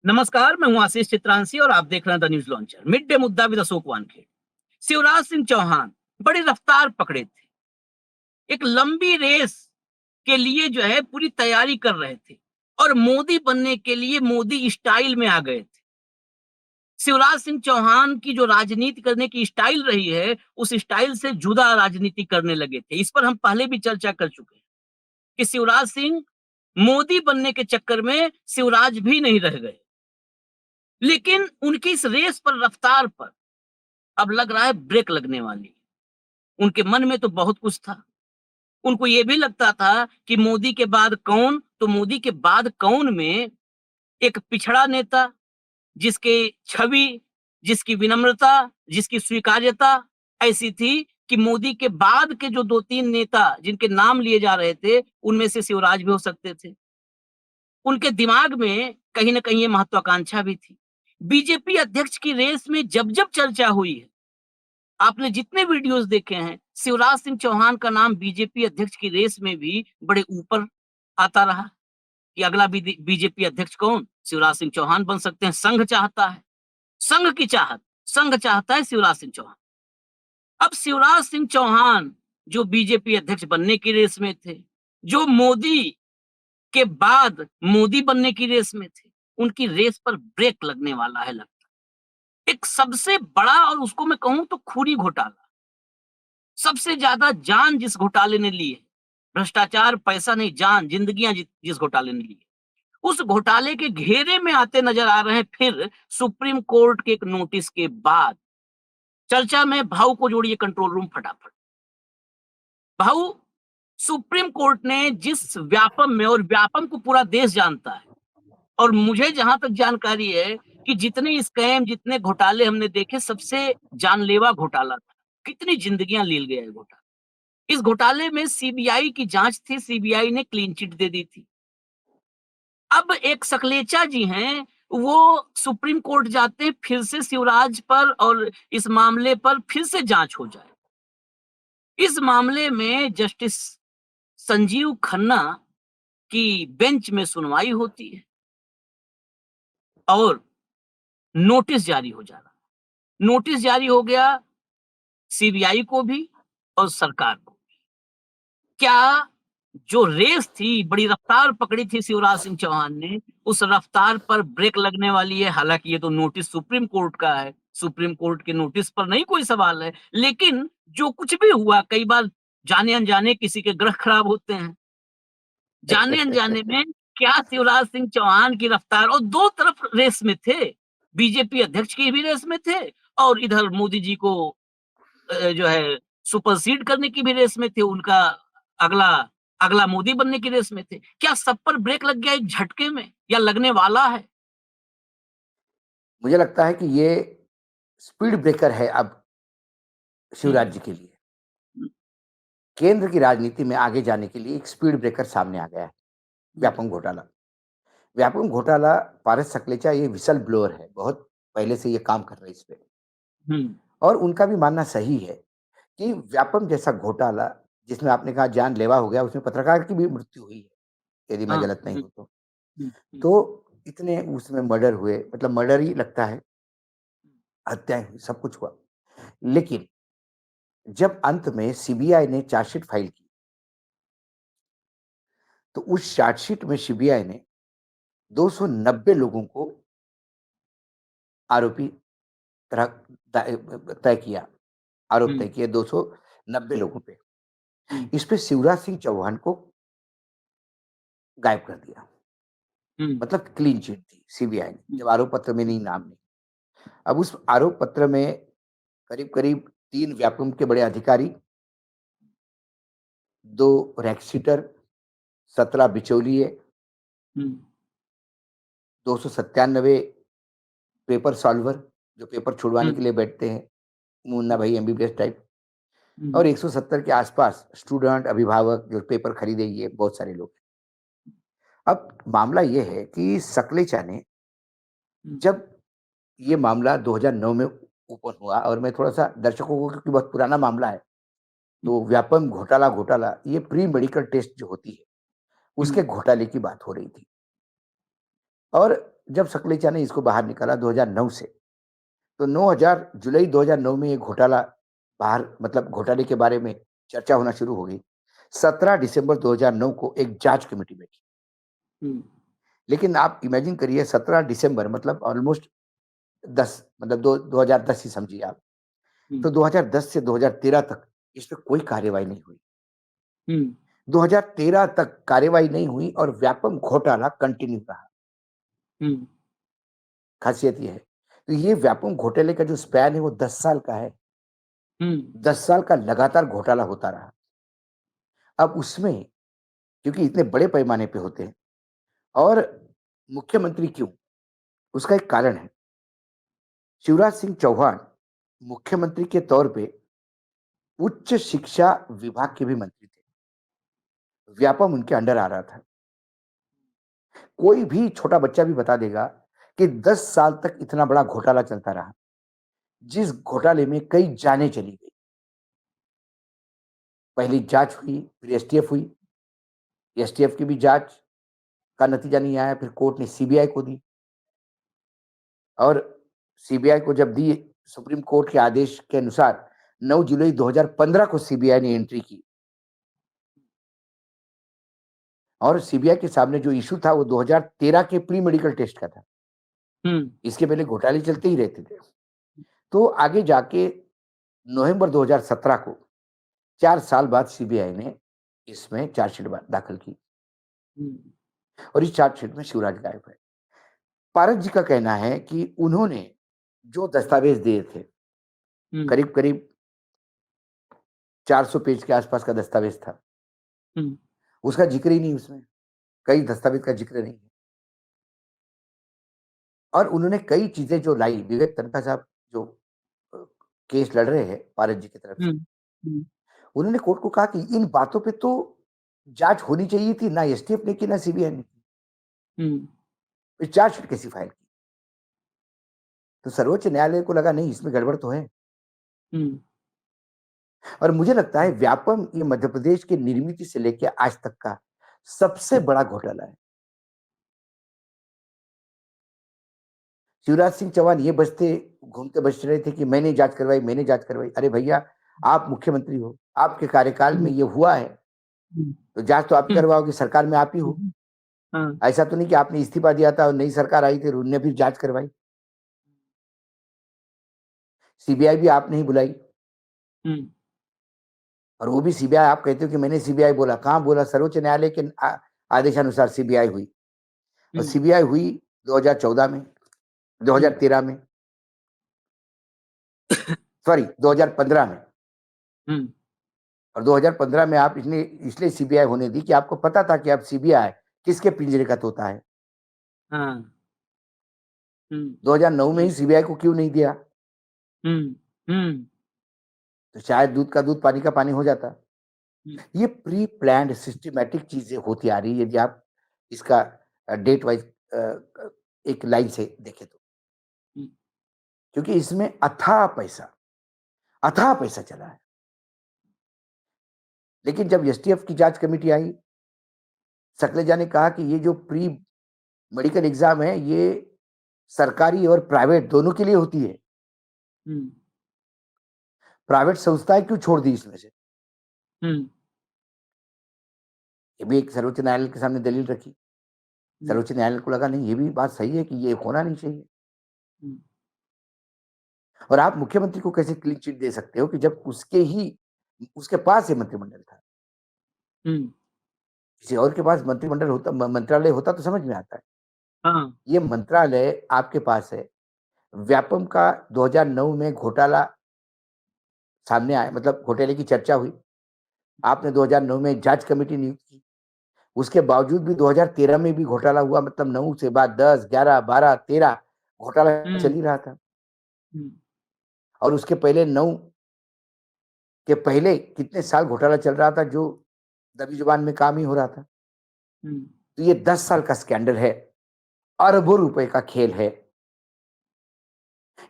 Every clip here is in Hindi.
नमस्कार, मैं हूं आशीष चित्रांशी और आप देख रहे हैं the news launcher. Mid day मुद्दा विद अशोक वानखेड़े। शिवराज सिंह चौहान बड़ी रफ्तार पकड़े थे। एक लंबी रेस के लिए जो है पूरी तैयारी कर रहे थे और मोदी बनने के लिए मोदी स्टाइल में आ गए थे। शिवराज सिंह चौहान की जो राजनीति करने की स्टाइल रही है, उस स्टाइल से जुदा राजनीति करने लगे थे। इस पर हम पहले भी चर्चा कर चुके हैं कि शिवराज सिंह मोदी बनने के चक्कर में शिवराज भी नहीं रह गए, लेकिन उनकी इस रेस पर, रफ्तार पर अब लग रहा है ब्रेक लगने वाली। उनके मन में तो बहुत कुछ था। उनको ये भी लगता था कि मोदी के बाद कौन, तो मोदी के बाद कौन में एक पिछड़ा नेता, जिसके छवि, जिसकी विनम्रता, जिसकी स्वीकार्यता ऐसी थी कि मोदी के बाद के जो 2-3 नेता जिनके नाम लिए जा रहे थे, उनमें से शिवराज भी हो सकते थे। उनके दिमाग में कहीं न कहीं ये महत्वाकांक्षा भी थी। बीजेपी अध्यक्ष की रेस में जब-जब चर्चा हुई है, आपने जितने वीडियोस देखे हैं, शिवराज सिंह चौहान का नाम बीजेपी अध्यक्ष की रेस में भी बड़े ऊपर आता रहा कि अगला बीजेपी अध्यक्ष कौन? शिवराज सिंह चौहान बन सकते हैं। संघ चाहता है, संघ की चाहत, संघ चाहता है शिवराज सिंह चौहान। अब शिवराज सिंह चौहान जो बीजेपी अध्यक्ष बनने की रेस में थे, जो मोदी के बाद मोदी बनने की रेस में थे, उनकी रेस पर ब्रेक लगने वाला है लगता है। एक सबसे बड़ा, और उसको मैं कहूं तो खूनी घोटाला, सबसे ज्यादा जान जिस घोटाले ने ली है, भ्रष्टाचार, पैसा नहीं, जान, जिंदगियां जिस घोटाले ने ली है, उस घोटाले के घेरे में आते नजर आ रहे हैं फिर सुप्रीम कोर्ट के एक नोटिस के बाद। चर्चा में भाऊ को जोड़िए कंट्रोल रूम फटाफट। भाऊ, सुप्रीम कोर्ट ने जिस व्यापम में, और व्यापम को पूरा देश जानता है, और मुझे जहां तक जानकारी है कि जितने स्कैम, जितने घोटाले हमने देखे, सबसे जानलेवा घोटाला था। कितनी जिंदगियां लील गया है घोटाला। इस घोटाले में सीबीआई की जांच थी, सीबीआई ने क्लीन चिट दे दी थी। अब एक सकलेचा जी हैं, वो सुप्रीम कोर्ट जाते हैं फिर से शिवराज पर, और इस मामले पर फिर से जांच हो जाए। इस मामले में जस्टिस संजीव खन्ना की बेंच में सुनवाई होती है और नोटिस जारी हो जा रहा है। नोटिस जारी हो गया सीबीआई को भी और सरकार को। क्या जो रेस थी, बड़ी रफ्तार पकड़ी थी शिवराज सिंह चौहान ने, उस रफ्तार पर ब्रेक लगने वाली है? हालांकि ये तो नोटिस सुप्रीम कोर्ट का है, सुप्रीम कोर्ट के नोटिस पर नहीं कोई सवाल है, लेकिन जो कुछ भी हुआ, कई बार जाने अनजाने किसी के ग्रह खराब होते हैं। जाने अनजाने में क्या शिवराज सिंह चौहान की रफ्तार, और दो तरफ रेस में थे, बीजेपी अध्यक्ष की भी रेस में थे और इधर मोदी जी को जो है सुपरसीड करने की भी रेस में थे, उनका अगला अगला मोदी बनने की रेस में थे। क्या सब पर ब्रेक लग गया एक झटके में, या लगने वाला है? मुझे लगता है कि ये स्पीड ब्रेकर है अब हम्म, शिवराज जी के लिए। केंद्र की राजनीति में आगे जाने के लिए एक स्पीड ब्रेकर सामने आ गया है, हम्म, व्यापम घोटाला। व्यापम घोटाला, पारस सकलेचा ये व्हिसल ब्लोअर है, बहुत पहले से ये काम कर रहे हैं इस पे। हम्म, और उनका भी मानना सही है कि व्यापम जैसा घोटाला, जिसमें आपने कहा जानलेवा हो गया, उसमें पत्रकार की भी मृत्यु हुई है, यदि मैं हाँ, गलत नहीं हूँ तो। हम्म, हम्म, तो इतने उसमें मर्डर हुए, मतलब मर्डर ही लगता है, हत्याएँ हुई, सब कुछ हुआ। लेकिन जब अंत में सीबीआई ने चार्जशीट फाइल की, तो उस चार्जशीट में सीबीआई ने 290 लोगों को आरोपी तरह तय तय किया, आरोप हम्म, तय किए 290 लोगों पे। हम्म, इस पे शिवराज सिंह चौहान को गायब कर दिया। हम्म, मतलब क्लीन चिट दी सीबीआई ने, हम्म, जब आरोप पत्र में नहीं नाम नहीं। अब उस आरोप पत्र में करीब-करीब 3 व्यापम के बड़े अधिकारी, 2 रैकशीटर, 17 बिचौलिए, हम्म, 297 पेपर सॉल्वर, जो पेपर छुड़वाने हम्म, के लिए बैठते हैं, मुन्ना भाई एमबीबीएस टाइप, और हम्म, 170 के आसपास स्टूडेंट, अभिभावक जो पेपर खरीदे, ये बहुत सारे लोग। अब मामला ये है कि सकलेचा ने, हम्म, जब ये मामला 2009 में ओपन हुआ, और मैं थोड़ा-सा दर्शकों को, क्योंकि बहुत पुराना मामला है, हम्म, तो व्यापम घोटाला घोटाला, ये प्री मेडिकल टेस्ट जो होती है, हम्म, उसके घोटाले की बात हो रही थी। और जब सकलेचा ने इसको बाहर निकाला 2009 से, तो 9000 जुलाई 2009 में ये घोटाला बाहर मतलब घोटाले के बारे में चर्चा होना शुरू हो गई। 17 दिसंबर 2009 को एक जांच कमेटी बैठी। हम्म, लेकिन आप इमेजिन करिए 17 दिसंबर मतलब ऑलमोस्ट 10 मतलब दो 2010 ही समझिए आप। हम्म, तो 2010 से 2013 तक इस पे कोई कार्यवाही नहीं हुई। हम्म, 2013 तक कार्यवाही नहीं हुई और व्यापम घोटाला कंटिन्यू रहा। हम्म, खासियत ये है। तो ये व्यापम घोटाले का जो स्पैन है वो 10 साल का है। हम्म, 10 साल का लगातार घोटाला होता रहा। अब उसमें क्योंकि इतने बड़े पैमाने पे होते हैं और मुख्यमंत्री क्यों? उसका एक कारण है। शिवराज सिंह चौहान मुख्यमंत्री के तौर पे उच्च शिक्षा विभाग के भी मंत्री थे। व्यापम उनके अंडर आ रहा था। कोई भी छोटा बच्चा भी बता देगा कि 10 साल तक इतना बड़ा घोटाला चलता रहा, जिस घोटाले में कई जानें चली गई। पहली जांच हुई, फिर एसटीएफ हुई। एसटीएफ की भी जांच का नतीजा नहीं आया, फिर कोर्ट ने सीबीआई को दी और सीबीआई को जब दी, सुप्रीम कोर्ट के आदेश के अनुसार 9 जुलाई 2015 को सीबीआई ने एंट्री की और सीबीआई के सामने जो इश्यू था वो 2013 के प्री मेडिकल टेस्ट का था। हम्म, इसके पहले घोटाले चलते ही रहते थे। तो आगे जाके नवंबर 2017 को 4 साल बाद सीबीआई ने इसमें चार्जशीट दाखिल की हम्म, और इस चार्जशीट में शिवराज गायब है। पारस जी का कहना है कि उन्होंने जो दस्तावेज दिए थे, हम्म, करीब-करीब 400 पेज के आसपास का दस्तावेज था, हम्म, उसका ज़िक्र ही नहीं उसमें, कई दस्तावेज का ज़िक्र नहीं है। और उन्होंने कई चीज़ें जो लाई, विवेक तन्खा साहब जो अ, केस लड़ रहे हैं पारस जी की तरफ से, हम्म, हम्म, उन्होंने कोर्ट को कहा कि इन बातों पे तो जाँच होनी चाहिए थी, ना एसटीएफ ने की, ना सीबीआई ने की। हम्म, फिर चार्जशीट कैसी फाइल की? तो सर्वोच्च न्यायालय को लगा नहीं इसमें गड़बड़ तो है। हम्म, और मुझे लगता है व्यापम ये मध्य प्रदेश की निर्मिति से लेके आज तक का सबसे बड़ा घोटाला है। शिवराज सिंह चौहान ये घूमते बजते रहे थे कि मैंने जाँच करवाई, मैंने जाँच करवाई। अरे भैया, आप मुख्यमंत्री हो, आपके कार्यकाल में हम्म, ये हुआ है, हम्म, तो जाँच तो आप ही हम्म, करवाओगे, सरकार में आप ही हो। हाँ, ऐसा तो नहीं कि आपने इस्तीफा दिया था और नई सरकार आई थी और उनने फिर जाँच करवाई। सीबीआई भी आपने ही बुलाई हम्म, और वो भी सीबीआई आप कहते हो कि मैंने सीबीआई बोला, कहाँ बोला? सर्वोच्च न्यायालय के आदेशानुसार सीबीआई हुई और हम्म, सीबीआई हुई 2014 में, हम्म, 2013 में, सॉरी 2015 में। हम्म, और 2015 में आप इसलिए सीबीआई होने दी कि आपको पता था कि अब सीबीआई किसके पिंजरे का तोता है। हाँ, हम्म, 2009 में हम्म, ही सीबीआई को क्यों नहीं दिया? हम्म, हम्म, तो शायद दूध का दूध, पानी का पानी हो जाता। हम्म, ये प्री प्लान्ड सिस्टमैटिक चीज़ें होती आ रही है यदि आप इसका डेट वाइज़ एक लाइन से देखें तो। हम्म, क्योंकि इसमें अथाह पैसा चला है। लेकिन जब एसटीएफ की जाँच कमेटी आई, सकलेजा ने कहा कि ये जो प्री मेडिकल एग्ज़ाम है, ये सरकारी और प्राइवेट दोनों के लिए होती है। हम्म, प्राइवेट संस्थाएँ क्यों छोड़ दी इसमें से? हम्म, ये भी एक सर्वोच्च न्यायालय के सामने दलील रखी। हम्म, सर्वोच्च न्यायालय को लगा नहीं ये भी बात सही है कि ये होना नहीं चाहिए। हम्म, और आप मुख्यमंत्री को कैसे क्लीन चिट दे सकते हो कि जब उसके पास ये मंत्रिमंडल था। हम्म, किसी और के पास मंत्रालय होता तो समझ में आता है। हाँ, ये मंत्रालय आपके पास है। व्यापम का 2009 में घोटाला सामने आया मतलब घोटाले की चर्चा हुई। आपने 2009 में जाँच कमेटी नियुक्त की। उसके बावजूद भी 2013 में भी घोटाला हुआ मतलब 9 से बाद 10, 11, 12, 13 घोटाला चल हम्म, ही रहा था। हम्म, और उसके पहले 9 के पहले कितने साल घोटाला चल रहा था जो दबी जुबान में काम ही हो रहा था। हम्म, तो ये 10 साल का स्कैंडल है, अरबों रुपए का खेल है।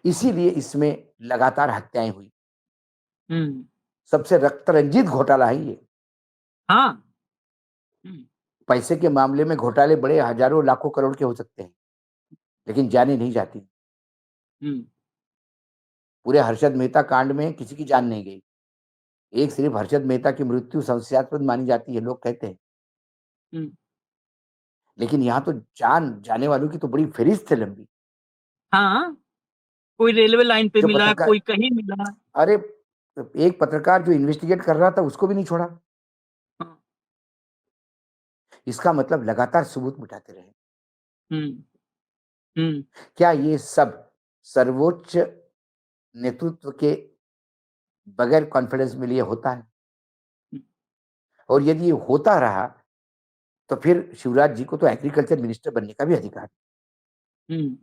इसीलिए इसमें लगातार हत्याएँ हुई। हम्म, सबसे रक्त-रंजित घोटाला है ये। हाँ, हम्म, पैसे के मामले में घोटाले बड़े हज़ारों लाखों करोड़ के हो सकते हैं। लेकिन जानें नहीं जाती। हुँ, पूरे हर्षद मेहता कांड में किसी की जान नहीं गई। एक सिर्फ़ हर्षद मेहता की मृत्यु संशयास्पद मानी जाती है, लोग कहते हैं। हुँ। लेकिन यहाँ तो जान जाने वालों की तो बड़ी फ़हरिस्त है लंबी। हाँ, कोई रेलवे लाइन पे जो मिला, पत्रकार कोई कहीं मिला। अरे! एक पत्रकार जो इन्वेस्टिगेट कर रहा था उसको भी नहीं छोड़ा। हाँ, इसका मतलब लगातार सबूत मिटाते रहे। हुँ, हुँ, क्या ये सब सर्वोच्च नेतृत्व के बगैर कॉन्फिडेंस में लिए होता है? हुँ, और यदि ये होता रहा, तो फिर शिवराज जी को तो एग्रीकल्चर मिनिस्टर बनने का भी अधिकार है। हुँ,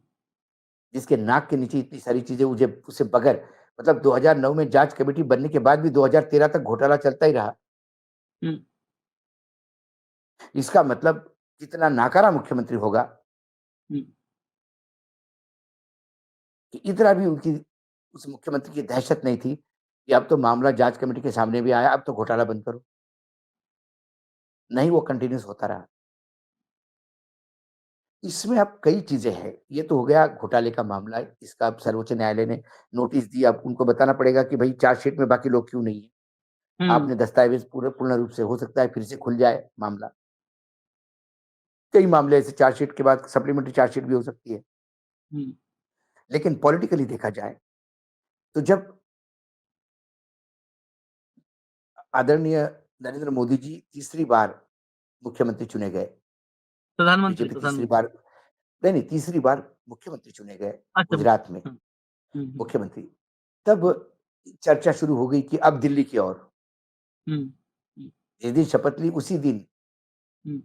जिसके नाक के नीचे इतनी सारी चीज़ें उजे उसे बगैर मतलब 2009 में जाँच कमेटी बनने के बाद भी 2013 तक घोटाला चलता ही रहा। हुँ, इसका मतलब कितना नाकारा मुख्यमंत्री होगा हुँ, कि इतना भी उनकी उस मुख्यमंत्री की दहशत नहीं थी कि अब तो मामला जाँच कमेटी के सामने भी आया, अब तो घोटाला बंद करो। नहीं, वो कंटिन्यूअस होता रहा। इसमें अब कई चीज़ें हैं। ये तो हो गया घोटाले का मामला, इसका अब सर्वोच्च न्यायालय ने नोटिस दिया, अब उनको बताना पड़ेगा कि भई चार्जशीट में बाकी लोग क्यों नहीं हैं। हुँ, आपने दस्तावेज़ पूरे पूर्ण रूप से हो सकता है फिर से खुल जाए मामला। कई मामले ऐसे चार्जशीट के बाद सप्लीमेंट्री चार्जशीट भी हो सकती है। हुँ, लेकिन पॉलिटिकली देखा जाए, तो जब आदरणीय नरेंद्र मोदी जी तीसरी बार मुख्यमंत्री चुने गए, प्रधानमंत्री बीजेपी तीसरी प्रधानमंत्री। बार नहीं, तीसरी बार मुख्यमंत्री चुने गए अच्छा, गुजरात में हुँ, हुँ, हुँ, मुख्यमंत्री, तब चर्चा शुरू हो गई कि अब दिल्ली की ओर। हुँ, हुँ, जिस दिन शपथ ली उसी दिन हुँ,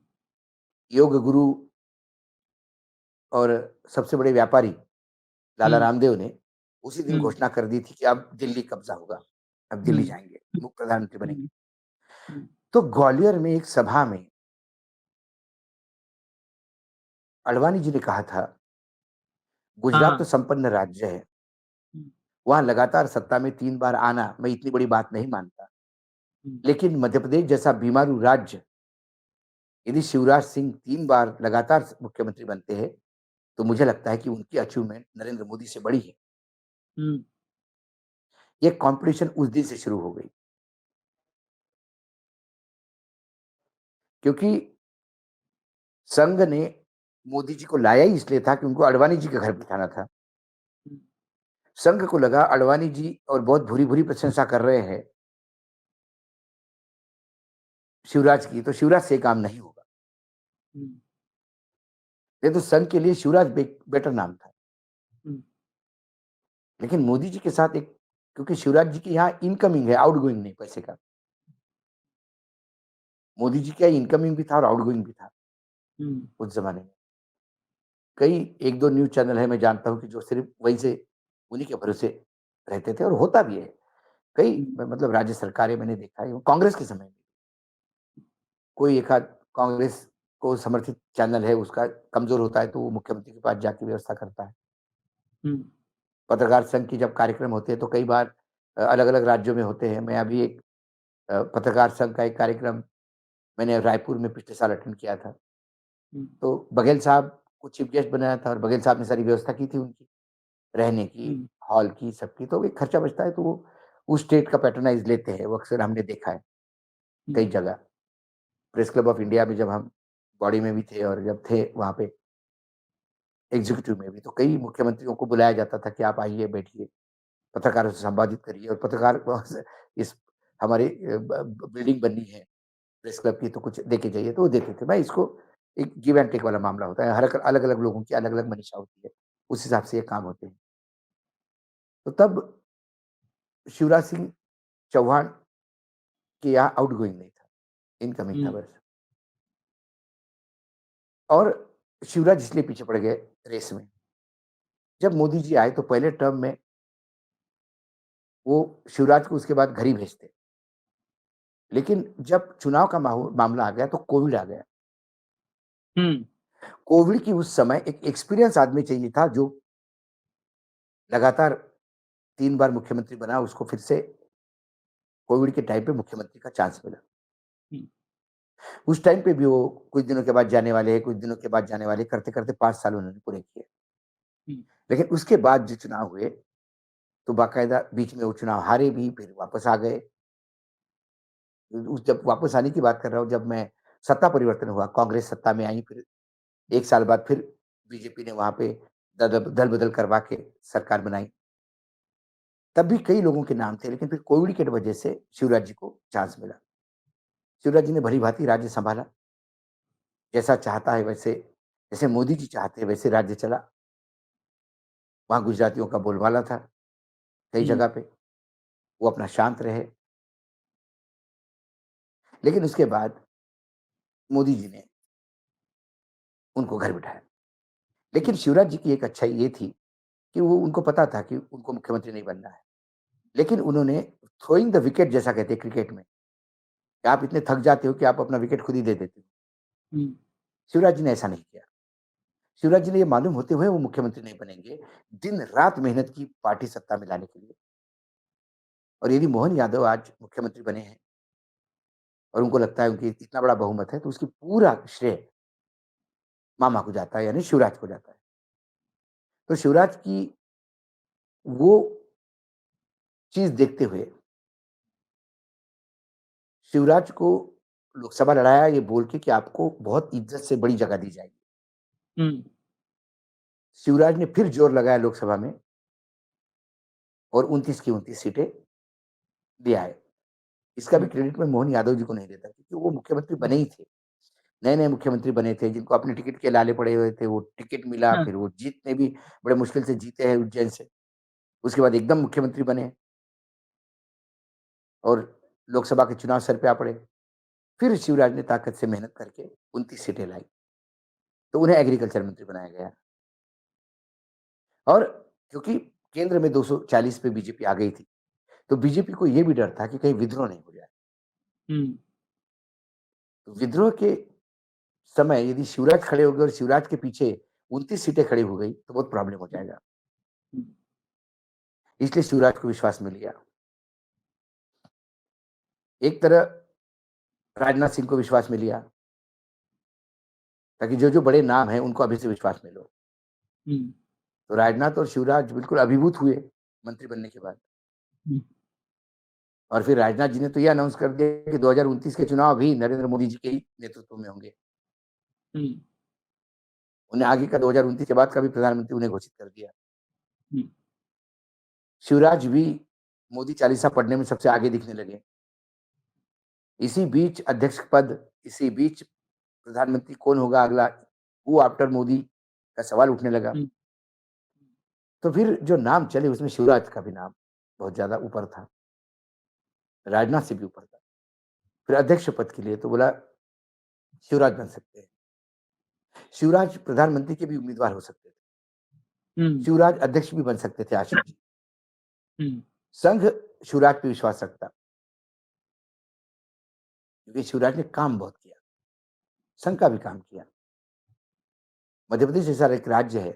योग गुरु और सबसे बड़े व्यापारी लाला हुँ, रामदेव ने उसी दिन हुँ, घोषणा कर दी थी कि अब दिल्ली कब्ज़ा होगा, अब हुँ, दिल्ली जाएँगे, प्रधानमंत्री बनेंगे। हुँ, हुँ, तो ग्वालियर में एक सभा में अडवाणी जी ने कहा था, गुजरात तो हाँ, संपन्न राज्य है, हुँ, वहाँ लगातार सत्ता में 3 बार आना मैं इतनी बड़ी बात नहीं मानता। हुँ, लेकिन मध्य प्रदेश जैसा बीमारू राज्य, यदि शिवराज सिंह 3 बार लगातार मुख्यमंत्री बनते हैं, तो मुझे लगता है कि उनकी अचीवमेंट नरेंद्र मोदी से बड़ी है। हुँ, ये कॉम्पिटिशन उस दिन से शुरू हो गई, क्योंकि संघ ने मोदी जी को लाया ही इसलिए था कि उनको अडवाणी जी के घर बिठाना था। हुँ, संघ को लगा अडवाणी जी और बहुत भूरी-भूरी प्रशंसा कर रहे हैं शिवराज की, तो शिवराज से ये काम नहीं होगा। हुँ, ये तो संघ के लिए शिवराज बेटर नाम था। हुँ, लेकिन मोदी जी के साथ एक क्योंकि शिवराज जी के यहाँ इनकमिंग है, आउटगोइंग नहीं पैसे का। मोदी जी का इनकमिंग भी था और आउटगोइंग भी था हुँ, उस ज़माने में। कई 1-2 न्यूज़ चैनल है मैं जानता हूँ कि जो सिर्फ़ वहीं से उन्हीं के भरोसे रहते थे और होता भी है। कई हुँ, मतलब राज्य सरकारें मैंने देखा है, कांग्रेस के समय में कोई एक आध कांग्रेस को समर्थित चैनल है, उसका कमज़ोर होता है तो वो मुख्यमंत्री के पास जाके व्यवस्था करता है। हुँ, पत्रकार संघ की जब कार्यक्रम होते हैं तो कई बार अलग-अलग राज्यों में होते हैं। मैं अभी एक पत्रकार संघ का एक कार्यक्रम मैंने रायपुर में पिछले साल अटेंड किया था। हुँ, तो बघेल साहब को चीफ गेस्ट बनाया था और बघेल साहब ने सारी व्यवस्था की थी उनकी, रहने की, हुँ, हॉल की, सबकी। तो एक खर्चा बचता है तो वो उस स्टेट का पैट्रोनाइज़ लेते हैं, वो अक्सर हमने देखा है हुँ, कई जगह। प्रेस क्लब ऑफ इंडिया में जब हम बॉडी में भी थे और जब थे वहाँ पे एग्ज़ीक्यूटिव में भी, तो कई मुख्यमंत्रियों को बुलाया जाता था कि आप आइए, बैठिए, पत्रकारों से संवादित करिए और पत्रकार इस हमारी ब ब बिल्डिंग बनी है प्रेस क्लब की तो कुछ दे के जाइए, तो वो देते थे। भाई इसको एक गिव एंड टेक वाला मामला होता है, हर अलग-अलग लोगों की अलग-अलग मंशा होती है, उस हिसाब से ये काम होते हैं। तो तब शिवराज सिंह चौहान के यहाँ आउटगोइंग नहीं था, इनकमिंग था हुँ, बस। और शिवराज इसलिए पीछे पड़ गए रेस में। जब मोदी जी आए तो पहले टर्म में वो शिवराज को उसके बाद घर ही भेजते। लेकिन जब चुनाव का मामला आ गया तो कोविड आ गया। हुँ, कोविड की उस समय एक एक्सपीरियंस आदमी चाहिए था जो लगातार 3 बार मुख्यमंत्री बना, उसको फिर से कोविड के टाइम पे मुख्यमंत्री का चांस मिला। हुँ, उस टाइम पे भी वो कुछ दिनों के बाद जाने वाले हैं, कुछ दिनों के बाद जाने वाले, करते-करते 5 साल उन्होंने पूरे किए। हुँ, लेकिन उसके बाद जो चुनाव हुए, तो बाकायदा बीच में वो चुनाव हारे भी, फिर वापस आ गए। उस जब वापस आने की बात कर रहा हूँ, जब मैं सत्ता परिवर्तन हुआ, कांग्रेस सत्ता में आई, फिर 1 साल बाद फिर बीजेपी ने वहाँ पे दल-बदल करवा के सरकार बनाई। तब भी कई लोगों के नाम थे, लेकिन फिर कोविड की वजह से शिवराज जी को चांस मिला। शिवराज जी ने भली-भाँति राज्य सँभाला, जैसा चाहता है वैसे, जैसे मोदी जी चाहते हैं वैसे राज्य चला। वहाँ गुजरातियों का बोलबाला था कई हुँ, जगह पे, वो अपना शांत रहे। लेकिन उसके बाद मोदी जी ने उनको घर बिठाया। हुँ, लेकिन शिवराज जी की एक अच्छाई ये थी कि वो उनको पता था कि उनको मुख्यमंत्री नहीं बनना है। लेकिन उन्होंने थ्रोइंग द विकेट जैसा कहते हैं क्रिकेट में, कि आप इतने थक जाते हो कि आप अपना विकेट खुद ही दे देते हो। हुँ, शिवराज जी ने ऐसा नहीं किया। शिवराज जी ने ये मालूम होते हुए वो मुख्यमंत्री नहीं बनेंगे, दिन-रात मेहनत की पार्टी सत्ता में लाने के लिए। और यदि मोहन यादव आज मुख्यमंत्री बने हैं और उनको लगता है उनकी इतना बड़ा बहुमत है, तो उसकी पूरा श्रेय मामा को जाता है, यानी शिवराज को जाता है। तो शिवराज की वो चीज़ देखते हुए शिवराज को लोकसभा लड़ाया ये बोल के कि आपको बहुत इज़्ज़त से बड़ी जगह दी जाएगी। हुँ, शिवराज ने फिर जोर लगाया लोकसभा में और 29 की 29 सीटें ले आए। इसका भी हुँ, क्रेडिट मैं मोहन यादव जी को नहीं देता क्योंकि वो मुख्यमंत्री बने ही थे। नए-नए मुख्यमंत्री बने थे, जिनको अपने टिकट के लाले पड़े हुए थे, वो टिकट मिला, हाँ, फिर वो जीतने भी बड़े मुश्किल से जीते हैं उज्जैन से। उसके बाद एकदम मुख्यमंत्री बने और लोकसभा के चुनाव सर पे आ पड़े। फिर शिवराज ने ताकत से मेहनत करके 29 सीटें लाई, तो उन्हें एग्रीकल्चर मंत्री बनाया गया। और क्योंकि केंद्र में 240 पे बीजेपी आ गई थी, तो बीजेपी को ये भी डर था कि कहीं विद्रोह नहीं हो जाए। हुँ, तो विद्रोह के समय यदि शिवराज खड़े हो गए और शिवराज के पीछे 29 सीटें खड़ी हो गई, तो बहुत प्रॉब्लम हो हुँ, जाएगा। हुँ, इसलिए शिवराज को विश्वास मिल गया। एक तरह राजनाथ सिंह को विश्वास मिल गया, ताकि जो-जो बड़े नाम हैं, उनको अभी से विश्वास में लो। हुँ, तो राजनाथ और शिवराज बिल्कुल अभिभूत हुए मंत्री बनने के बाद। हुँ, और फिर राजनाथ जी ने तो ये अनाउंस कर दिया कि 2029 के चुनाव भी नरेंद्र मोदी जी के ही नेतृत्व में होंगे। हुँ, उन्हें आगे का 2029 के बाद का भी प्रधानमंत्री उन्हें घोषित कर दिया। हुँ, शिवराज भी मोदी चालीसा पढ़ने में सबसे आगे दिखने लगे। इसी बीच अध्यक्ष पद, इसी बीच प्रधानमंत्री कौन होगा अगला, हू आफ्टर मोदी का सवाल उठने लगा। हुँ, तो फिर जो नाम चले उसमें शिवराज का भी नाम बहुत ज़्यादा ऊपर था, राजनाथ से भी ऊपर था। फिर अध्यक्ष पद के लिए तो बोला शिवराज बन सकते हैं। शिवराज प्रधानमंत्री के भी उम्मीदवार हो सकते थे। हुँ, शिवराज अध्यक्ष भी बन सकते थे आशीष जी। हुँ, संघ शिवराज पे विश्वास रखता, क्योंकि शिवराज ने काम बहुत किया, संघ का भी काम किया। मध्य प्रदेश ऐसा एक राज्य है,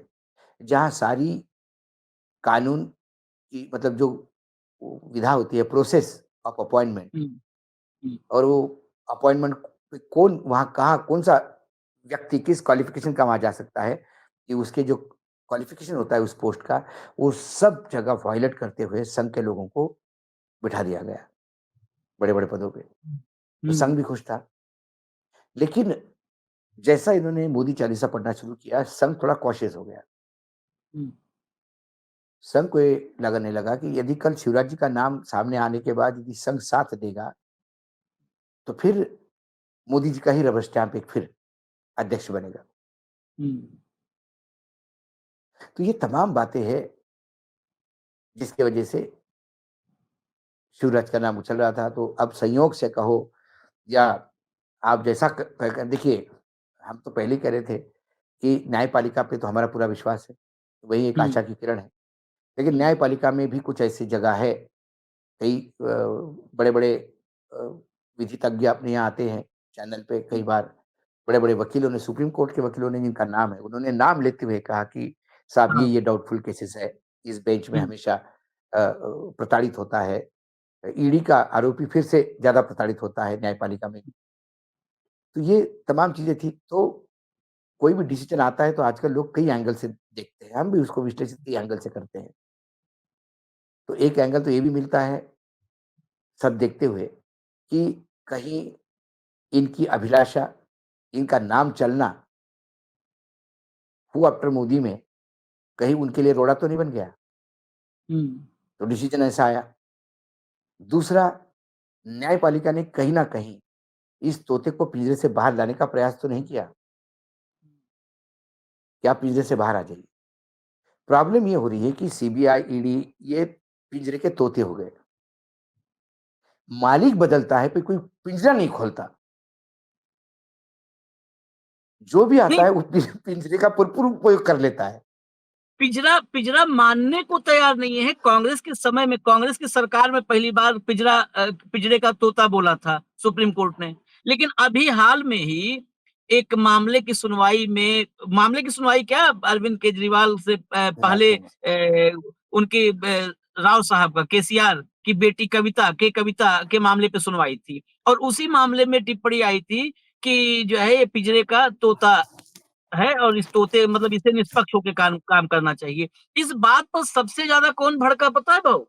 जहाँ सारी कानून की मतलब जो वो विधा होती है, प्रोसेस ऑफ अपॉइंटमेंट, हुँ, हुँ, और वो अपॉइंटमेंट पे कौन वहाँ कहाँ कौन-सा व्यक्ति किस क्वालिफ़िकेशन का वहाँ जा सकता है, कि उसके जो क्वालिफ़िकेशन होता है उस पोस्ट का, वो सब जगह वायलेट करते हुए संघ के लोगों को बिठा दिया गया, बड़े-बड़े पदों पे। तो हुँ, संघ भी खुश था। लेकिन जैसा इन्होंने मोदी चालीसा पढ़ना शुरू किया, संघ थोड़ा कॉशियस हो गया। हुँ, संघ को ये लगने लगा कि यदि कल शिवराज जी का नाम सामने आने के बाद यदि संघ साथ देगा, तो फिर मोदी जी का ही रबर स्टैम्प एक फिर अध्यक्ष बनेगा। हुँ, तो ये तमाम बातें हैं जिसकी वजह से शिवराज का नाम उछल रहा था। तो अब संयोग से कहो या आप जैसा देखिए, हम तो पहले ही कह रहे थे कि न्यायपालिका पे तो हमारा पूरा विश्वास है। वही एक हुँ, आशा की किरण है। लेकिन हुँ, न्यायपालिका में भी कुछ ऐसी जगह है, कई बड़े-बड़े अ, विधिज्ञ अपने यहाँ आते हैं चैनल पे कई हुँ, बार। बड़े-बड़े वकीलों ने, सुप्रीम कोर्ट के वकीलों ने जिनका नाम है, उन्होंने नाम लेते हुए कहा कि साहब हाँ, ये डाउटफुल केसेस है। इस बेंच में हुँ, हमेशा प्रताड़ित होता है। ईडी का आरोपी फिर से ज़्यादा प्रताड़ित होता है न्यायपालिका में। तो ये तमाम चीज़ें थी। तो कोई भी डिसीजन आता है तो आजकल लोग कई एंगल से देखते हैं, हम भी उसको विश्लेषित कई एंगल से करते हैं। तो एक एंगल तो ये भी मिलता है, सब देखते हुए, कि कहीं इनकी अभिलाषा, इनका नाम चलना हू आफ्टर मोदी में कहीं उनके लिए रोड़ा तो नहीं बन गया? हम्म, तो डिसीजन ऐसा आया। दूसरा, न्यायपालिका ने कहीं न कहीं इस तोते को पिंजरे से बाहर लाने का प्रयास तो नहीं किया, कि आप पिंजरे से बाहर आ जाइए। प्रॉब्लम ये हो रही है कि सीबीआई, ईडी ये पिंजरे के तोते हो गए। मालिक बदलता है पर कोई पिंजरा नहीं खोलता। जो भी आता नहीं, है वो पिंजरे का भरपूर उपयोग कर लेता है। पिंजरा पिंजरा मानने को तैयार नहीं है। कांग्रेस के समय में, कांग्रेस की सरकार में पहली बार पिंजरे का तोता बोला था सुप्रीम कोर्ट ने। लेकिन अभी हाल में ही एक मामले की सुनवाई क्या, अरविंद केजरीवाल से हाँ, पहले समझ उनके राव साहब का, केसीआर की बेटी कविता के मामले पे सुनवाई थी। और उसी मामले में टिप्पणी आई थी कि जो है ये पिंजरे का तोता है और इस तोते मतलब इसे निष्पक्ष होकर काम काम करना चाहिए। इस बात पर सबसे ज्यादा कौन भड़का पता है भाऊ?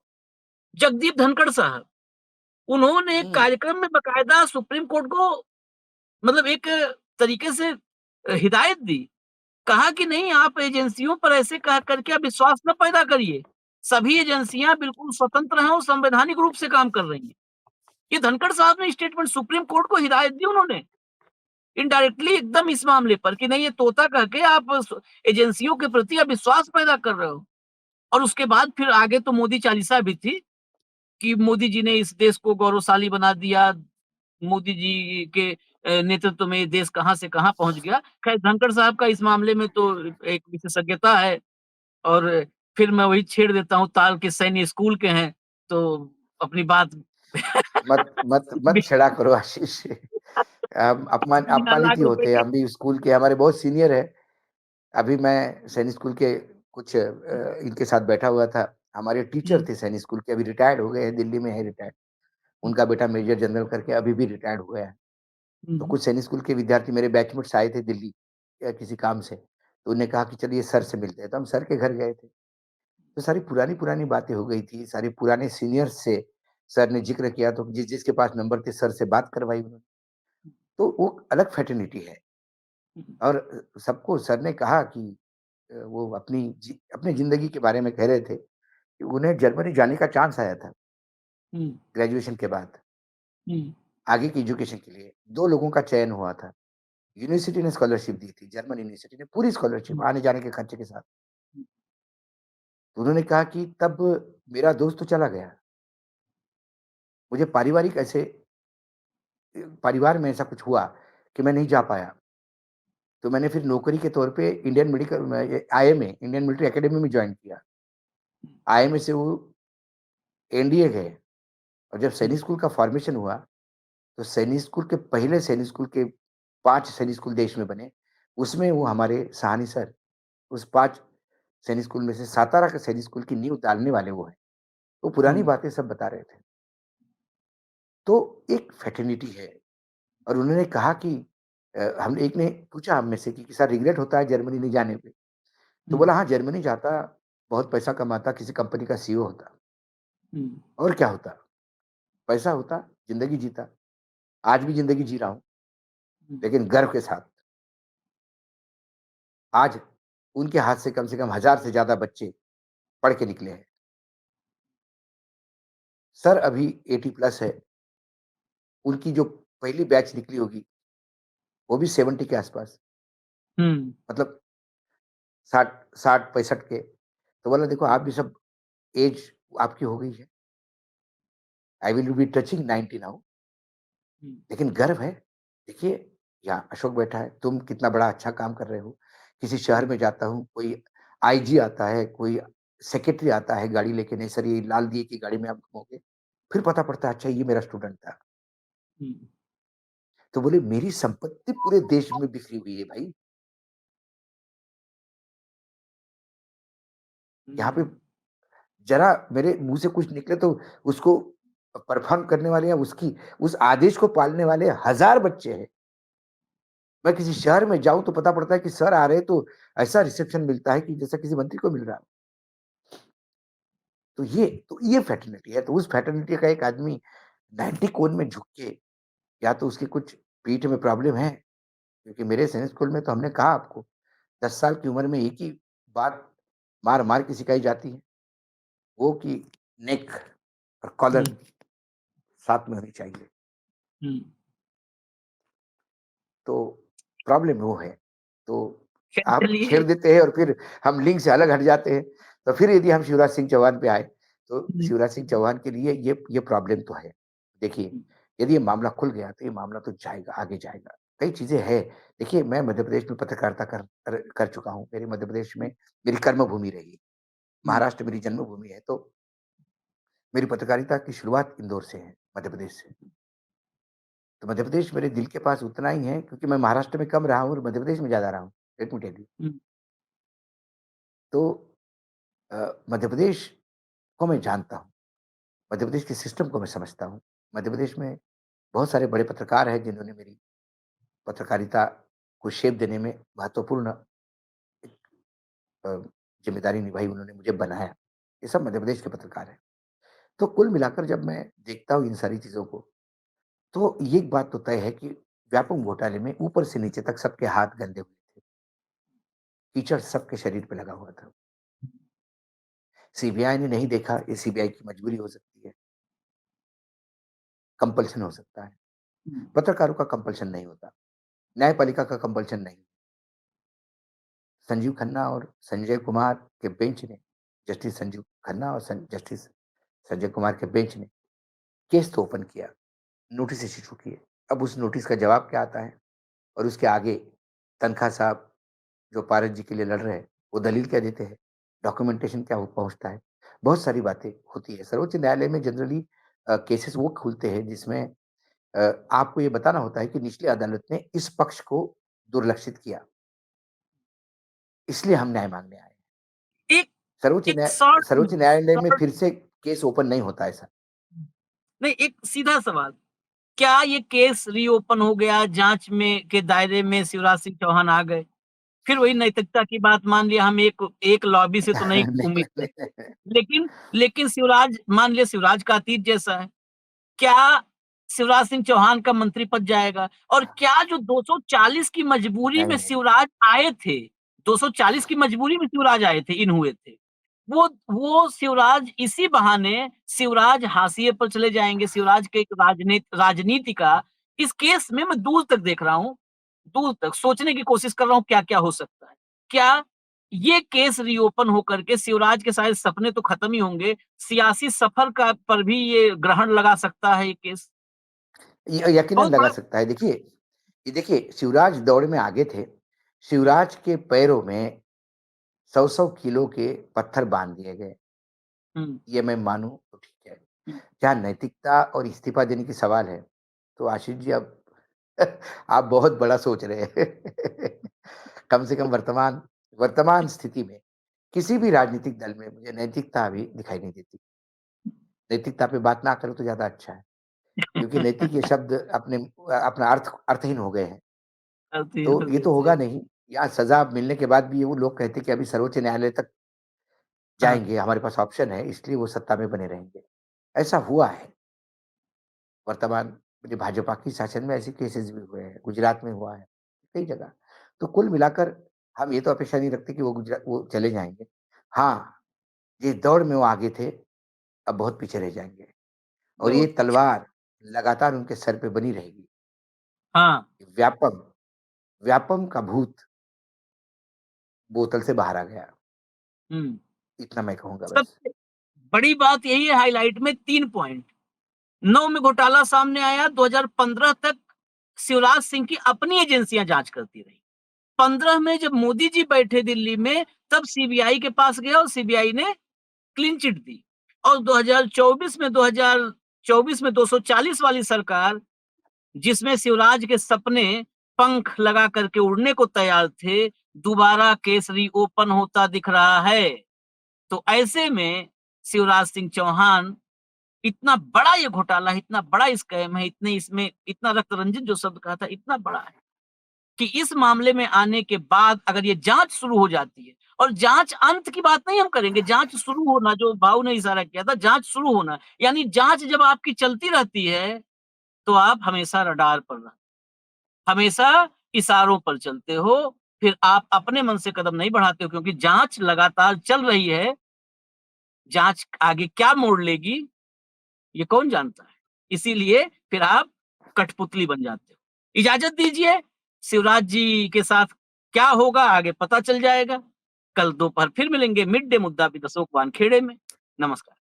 जगदीप धनखड़ साहब। उन्होंने एक हुँ, कार्यक्रम में बकायदा सुप्रीम कोर्ट को मतलब एक तरीके से हिदायत दी। कहा कि नहीं, आप एजेंसियों पर ऐसे कह करके आप विश्वास न पैदा करिए। सभी एजेंसियां बिल्कुल स्वतंत्र हैं और संवैधानिक रूप से काम कर रही हैं। ये धनखड़ साहब ने स्टेटमेंट सुप्रीम कोर्ट को हिदायत दी उन्होंने। इनडायरेक्टली एकदम इस मामले पर कि नहीं, ये तोता कह के आप एजेंसियों के प्रति अविश्वास पैदा कर रहे हो। और उसके बाद फिर आगे तो मोदी चालीसा भी थी कि मोदी जी ने इस देश को गौरवशाली बना दिया। मोदी जी के नेतृत्व में ये देश कहाँ से कहाँ पहुंच गया। खैर, धनखड़ साहब का इस मामले में तो एक विशेषज्ञता है। और फिर मैं वही छेड़ देता हूँ, ताल के सैन्य स्कूल के हैं तो अपनी बात मत मत मत छेड़ा करो आशीष। बिना अपमानित लाख ही रुपए होते हैं, के। हम भी स्कूल के हमारे बहुत सीनियर हैं। अभी मैं सैनिक स्कूल के कुछ इनके साथ बैठा हुआ था। हमारे टीचर हम्म, थे सैनिक स्कूल के, अभी रिटायर्ड हो गए हैं, दिल्ली में है रिटायर्ड। उनका बेटा मेजर जनरल करके अभी भी रिटायर्ड हो गया है। तो हम्म, कुछ सैनिक स्कूल के विद्यार्थी मेरे बैचमेट्स आए थे दिल्ली किसी काम से। तो उन्होंने कहा कि चलिए सर से मिलते हैं, तो हम सर के घर गए थे। तो सारी पुरानी-पुरानी बातें हो गई थी, सारे पुराने सीनियर्स से सर ने ज़िक्र किया तो जिसके पास नंबर थे सर से बात करवाई उन्होंने। तो वो अलग फ्रेटर्निटी है। हम्म, और सबको सर ने कहा कि वो अपनी ज़िंदगी के बारे में कह रहे थे कि उन्हें जर्मनी जाने का चांस आया था हम्म, ग्रेजुएशन के बाद, हम्म, आगे की एजुकेशन के लिए। 2 लोगों का चयन हुआ था। यूनिवर्सिटी ने स्कॉलरशिप दी थी, जर्मन यूनिवर्सिटी ने पूरी स्कॉलरशिप हम्म, आने-जाने के खर्चे के साथ। तो उन्होंने कहा कि तब मेरा दोस्त तो चला गया। मुझे परिवार में ऐसा कुछ हुआ कि मैं नहीं जा पाया। तो मैंने फिर नौकरी के तौर पे आईएमए, इंडियन मिलिट्री एकेडमी में जॉइन किया। आईएमए से वो एनडीए गए और जब हम्म, सैनिक स्कूल का फॉर्मेशन हुआ, तो सैनिक स्कूल के पहले सैनिक स्कूल के 5 सैनिक स्कूल देश में बने। उसमें वो हमारे सहानी सर, उस 5 सैनिक स्कूल में से सातारा के सैनिक स्कूल की नींव डालने वाले वो हैं। वो पुरानी हम्म, बातें सब बता रहे थे। तो एक फ्रेटर्निटी है और उन्होंने कहा कि हम एक ने पूछा हम में से कि सर रिग्रेट होता है जर्मनी नहीं जाने पे? तो हम्म, बोला हाँ, जर्मनी जाता, बहुत पैसा कमाता, किसी कंपनी का सीईओ होता। हम्म, और क्या होता? पैसा होता, ज़िंदगी जीता। आज भी ज़िंदगी जी रहा हूँ, हम्म, लेकिन गर्व के साथ। आज उनके हाथ से कम 1000 से ज़्यादा बच्चे पढ़ के निकले हैं। सर अभी 80 प्लस है। उनकी जो पहली बैच निकली होगी, वो भी 70 के आस-पास, हम्म, मतलब 60-65 के। तो बोला देखो आप भी सब ऐज आपकी हो गई है। I will be touching 90 now. Hmm, लेकिन गर्व है। देखिए, यहाँ अशोक बैठा है, तुम कितना बड़ा अच्छा काम कर रहे हो। किसी शहर में जाता हूँ, कोई आईजी आता है, कोई सेक्रेटरी आता है गाड़ी लेके, नहीं सर ये लाल दिए की गाड़ी में आप घूमोगे। फिर पता पड़ता है अच्छा ये मेरा स्टूडेंट था। हम्म, तो बोले मेरी संपत्ति पूरे देश में बिखरी हुई है भाई। यहाँ पे हम्म, ज़रा मेरे मुँह से कुछ निकले तो उसको परफ़ॉर्म करने वाले या उसकी उस आदेश को पालने वाले हज़ार बच्चे हैं। मैं किसी शहर में जाऊँ तो पता पड़ता है कि सर आ रहे हैं तो ऐसा रिसेप्शन मिलता है कि जैसा किसी मंत्री को मिल रहा है। तो ये फ्रैटर्निटी है, तो उस फ्रैटर्निटी का एक आदमी 90 कोण में झुक के या तो उसकी कुछ पीठ में प्रॉब्लम है, क्योंकि मेरे संडे स्कूल में तो हमने कहा आपको 10 साल की उम्र में एक ही बात मार-मार के सिखाई जाती है, वो कि नेक और कॉलर हुँ, साथ में होनी चाहिए। हुँ। तो प्रॉब्लम वो है। तो खैर आप चलिए। छेड़ देते हैं और फिर हम लिंक से अलग हट जाते हैं। तो फिर यदि हम शिवराज सिंह चौहान पे आए, तो हुँ, शिवराज सिंह चौहान के लिए ये प्रॉब्लम तो है। देखिए, हुँ, यदि ये मामला खुल गया तो ये मामला तो जाएगा, आगे जाएगा। कई चीज़ें हैं। देखिए, मैं मध्य प्रदेश में पत्रकारिता कर चुका हूँ। मेरी मध्य प्रदेश में मेरी कर्मभूमि रही। हुँ, महाराष्ट्र मेरी जन्मभूमि है, तो मेरी पत्रकारिता की शुरुआत इंदौर से है, मध्य प्रदेश से। तो मध्य प्रदेश मेरे दिल के पास उतना ही है क्योंकि मैं महाराष्ट्र में कम रहा हूँ और मध्य प्रदेश में ज़्यादा रहा हूँ। Let me tell you. हुँ, तो मध्य प्रदेश को मैं जानता हूँ, मध्य प्रदेश के सिस्टम को मैं समझता हूँ। मध्य प्रदेश में बहुत सारे बड़े पत्रकार हैं जिन्होंने मेरी पत्रकारिता को शेप देने में महत्वपूर्ण अ, ज़िम्मेदारी निभाई, उन्होंने मुझे बनाया। ये सब मध्य प्रदेश के पत्रकार हैं। तो कुल मिलाकर जब मैं देखता हूँ इन सारी चीज़ों को, तो ये एक बात तो तय है कि व्यापम घोटाले में ऊपर से नीचे तक सबके हाथ गंदे हुए थे। कीचड़ सबके शरीर पे लगा हुआ था। सीबीआई ने नहीं देखा, ये सीबीआई की मजबूरी हो सकती है, कंपल्शन हो सकता है। हुँ, पत्रकारों का कंपल्शन नहीं होता, न्यायपालिका का कंपल्शन नहीं। संजीव खन्ना और संजय कुमार के बेंच ने, जस्टिस संजीव खन्ना और जस्टिस संजय कुमार के बेंच ने केस तो ओपन किया, नोटिस इश्यू किए। अब उस नोटिस का जवाब क्या आता है और उसके आगे तनखा साहब जो पारस जी के लिए लड़ रहे हैं, वो दलील क्या देते हैं, डॉक्यूमेंटेशन क्या हो पहुँचता है, बहुत सारी बातें होती है। सर्वोच्च न्यायालय में जनरली केसेस वो खुलते हैं जिसमें आपको ये बताना होता है कि निचली अदालत ने इस पक्ष को दुर्लक्षित किया, इसलिए हम न्याय माँगने आए हैं। एक एक शॉर्ट सर्वोच्च न्यायालय में शॉर्ट फिर से केस ओपन नहीं होता ऐसा। नहीं, एक सीधा सवाल, क्या ये केस रीओपन हो गया, जाँच में के दायरे में शिवराज सिंह चौहान आ गए? फिर वही नैतिकता की बात, मान लिया हम एक लॉबी से तो नहीं उम्मीद नहीं, करते। लेकिन लेकिन शिवराज, मान लिया शिवराज का अतीत जैसा है। क्या शिवराज सिंह चौहान का मंत्री पद जाएगा? और क्या जो 240 की मजबूरी नहीं, में नहीं। शिवराज आए थे, 240 की मजबूरी में शिवराज आए थे, इन हुए थे। वो शिवराज इसी बहाने शिवराज हाशिए पर चले जाएँगे, शिवराज के एक राजनीति का इस केस में मैं दूर तक देख रहा हूँ, दूर तक सोचने की कोशिश कर रहा हूँ क्या-क्या हो सकता है। क्या ये केस रीओपन होकर के शिवराज के सारे सपने तो खत्म ही होंगे, सियासी सफर का पर भी ये ग्रहण लगा सकता है ये केस? यकीनन बहुत लगा बड़ा। सकता है। देखिए, ये देखिए शिवराज दौड़ में आगे थे। शिवराज के पैरों में 100-100 किलो के पत्थर बाँध दिए गए। हुँ, ये मैं मानूँ तो ठीक है। हुँ। जहाँ नैतिकता और इस्तीफ़ा देने की सवाल है, तो आशीष जी अब आप बहुत बड़ा सोच रहे हैं। कम से कम वर्तमान वर्तमान स्थिति में किसी भी राजनीतिक दल में मुझे नैतिकता अभी दिखाई नहीं देती। नैतिकता पे बात ना करूँ तो ज़्यादा अच्छा है, क्योंकि नैतिक ये शब्द अपना अर्थहीन हो गए हैं। गलती तो हो ये गई, तो सही होगा बात। नहीं, या सज़ा मिलने के बाद भी वो लोग कहते हैं कि अभी सर्वोच्च न्यायालय तक हाँ, जाएँगे, हमारे पास ऑप्शन है, इसलिए वो सत्ता में बने रहेंगे। ऐसा हुआ है। वर्तमान जो भाजपा की शासन में ऐसे केसेस भी हुए हैं, गुजरात में हुआ है, कई जगह। तो कुल मिलाकर हम ये तो अपेक्षा नहीं रखते कि वो चले जाएँगे। हाँ, जिस दौड़ में वो आगे थे, अब बहुत पीछे रह जाएँगे और ये बहुत पीछे। तलवार लगातार उनके सर पे बनी रहेगी। हाँ, व्यापम व्यापम का भूत बोतल से बाहर आ गया, हुँ। इतना मैं कहूँगा बस। सबसे बड़ी बात यही है, हाइलाइट में 3 पॉइंट। 9 में घोटाला सामने आया, 2015 तक शिवराज सिंह की अपनी एजेंसियाँ जाँच करती रहीं। 15 में जब मोदी जी बैठे दिल्ली में, तब सीबीआई के पास गया और सीबीआई ने क्लीन चिट दी। और 2024 में 240 वाली सरकार, जिसमें शिवराज के सपने पंख लगा करके उड़ने को तैयार थे, दोबारा केस रीओपन होता दिख रहा है। तो ऐसे में शिवराज सिंह चौहान, इतना बड़ा ये घोटाला है, इतना बड़ा स्कैम है, इतने इसमें इतना रक्त रंजित जो शब्द कहा था, इतना बड़ा है। कि इस मामले में आने के बाद अगर ये जांच शुरू हो जाती है, और जांच अंत की बात नहीं हम करेंगे, जांच शुरू होना, जो भाऊ ने इशारा किया था, जांच शुरू होना, यानी जांच जब आपकी चलती रहती है तो आप हमेशा रडार पर रहते, हमेशा इशारों पर चलते हो, फिर आप अपने मन से कदम नहीं बढ़ाते हो, क्योंकि जांच लगातार चल रही है। जांच आगे क्या मोड़ लेगी ये कौन जानता है। इसीलिए फिर आप कठपुतली बन जाते हो। इजाजत दीजिए, शिवराज जी के साथ क्या होगा आगे पता चल जाएगा। कल दोपहर फिर मिलेंगे मिड डे मुद्दा विद अशोक वानखेड़े में। नमस्कार।